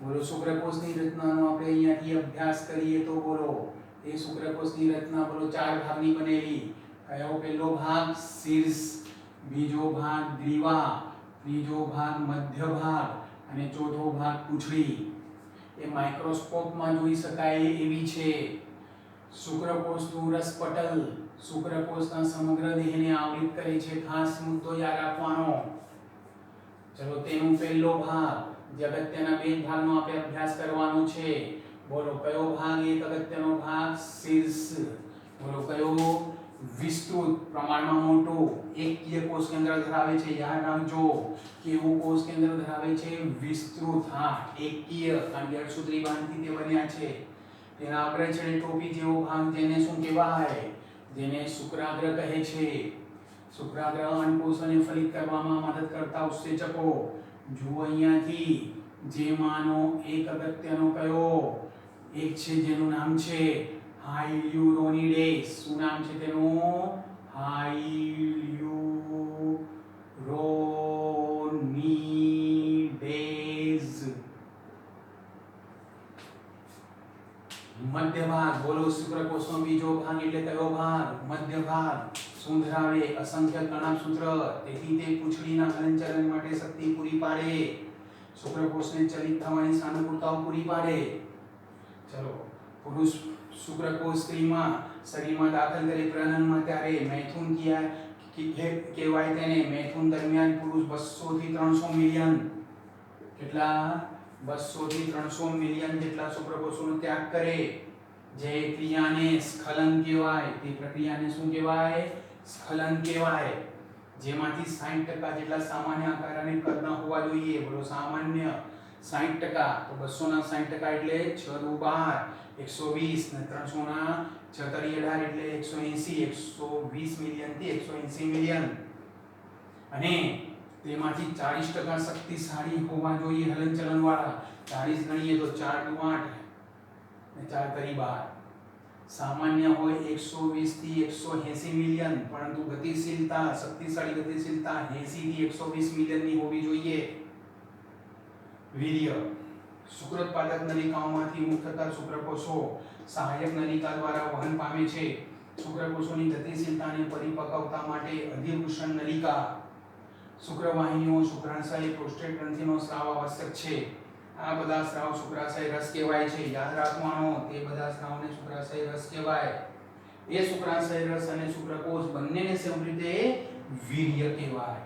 બોલો શુક્રકોષની રચનાનો આપણે અહીંયાથી અભ્યાસ કરીએ તો બોલો એ શુક્રકોષની રચના બોલો 4 ભાગની બનેલી. કયો પહેલો ભાગ? શીર્ષ. બીજો ભાગ ગ્રીવા. ત્રીજો ભાગ મધ્ય ભાગ અને ચોથો ભાગ પૂંછડી. એ માઇક્રોસ્કોપમાં જોઈ શકાય એવી છે. શુક્રકોષનું રસપટલ શુક્રકોષના સમગ્ર દેહને આવૃત કરે છે. ખાસ મુદ્દો યાદ રાખવાનો. ચલો, તેનો પહેલો ભાગ, જે અગત્યના બે ભાગનો આપણે અભ્યાસ કરવાનો છે. બોલો કયો ભાગ? એક અગત્યનો ભાગ શીર્ષ. બોલો કયો? વિસ્તૃત, પ્રમાણમાં મોટો એકકીય કોષ કેન્દ્ર ધરાવે છે. યાદ રાખજો, કેવું કોષ કેન્દ્ર ધરાવે છે? વિસ્તૃત. હા, એકકીય, કારણ કે અળસુત્રી બાંધથી તે બન્યા છે. તેના અગ્ર છેડે ટોપી જેવો ભાગ, જેને શું કહેવાય? જેને શુક્રાગ્ર કહે છે. શુક્રાગ્ર અંડકોષને ફલિત કરવામાં મદદ કરતા ઉત્સેચકો. જુઓ અહીંયાથી, જેમાંનો એક અગત્યનો કયો? એક છે જેનું નામ છે હાયલ્યુરોનિડેઝ. શું નામ છે તેનું? હાયલ્યુરોનિડેઝ. મધ્ય ભાગ. બોલો શુક્રકોષનો બીજો ભાગ એટલે કયો ભાગ? મધ્ય ભાગ. શું ધરાવે? અસંખ્ય કણાભસૂત્ર. તેથી તે પૂંછડીના હલનચલન માટે શક્તિ પૂરી પાડે. શુક્રકોષને ચલિત થવાની સાનુકૂળતાઓ પૂરી પાડે. ચલો, પુરુષ શુક્રકોષ સ્ત્રીમાં શરીરમાં દાખલ કરી પ્રજનનમાં ત્યારે મૈથુન કહેવાય તેને. મૈથુન દરમિયાન પુરુષ 200 થી 300 મિલિયન. કેટલા? 200 થી 300 મિલિયન જેટલા શુક્રકોષોનો ત્યાગ કરે. જે ક્રિયાને સ્ખલન કહેવાય. તે પ્રક્રિયાને શું કહેવાય? સ્ખલન કહેવાય. જેમાંથી 60% જેટલા સામાન્ય આકાર અને કદના હોવા જોઈએ. બોલો સામાન્ય 60%. તો 200 ના 60% એટલે 6 દુ 12, 120 ને 300 ના 6 તરી 18 એટલે 180. 120 મિલિયન થી 180 મિલિયન. અને તેમાંથી 40% શક્તિશાળી હોવા જોઈએ, હલનચલન વાળા. 40 ગણીએ તો 4 દુ 8 ને 4 તરી 12 સામાન્ય હોય 120 થી 180 મિલિયન, પરંતુ ગતિશીલતા શક્તિશાળી ગતિશીલતા 80 થી 120 મિલિયન ની હોવી જોઈએ. વીર્ય શુક્રોત્પાદક નલિકાઓમાંથી મુક્ત થતા શુક્રકોષો સહાયક નલિકા દ્વારા વહન પામે છે. શુક્રકોષોની ગતિશીલતા અને પરિપક્વતા માટે અધિવૃષણ નલિકા, શુક્રવાહિનીઓ, શુક્રાશય, પ્રોસ્ટેટ ગ્રંથિનો સ્રાવ આવશ્યક છે. આ બધા સ્રાવ શુક્રાશય રસ કહેવાય છે. યાદ રાખવાનો, તે બધા સ્રાવને શુક્રાશય રસ કહેવાય. એ શુક્રાશય રસ અને શુક્રકોષ બંનેને સંવૃત્તે વીર્ય કહેવાય.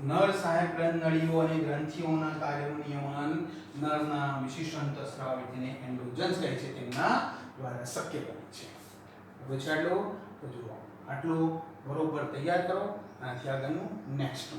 નર સહાયક ગ્રંથ નળીઓ અને ગ્રંથિઓના કાર્યનું નિયમન નરના વિશિષ્ટ અંતઃસ્રાવ એટલે એન્ડોજન્સ કહે છે તેમના દ્વારા શક્ય બને છે. હવે ચાલો તો જુઓ આટલું બરોબર તૈયાર કરો, આનાથી આગળનું નેક્સ્ટ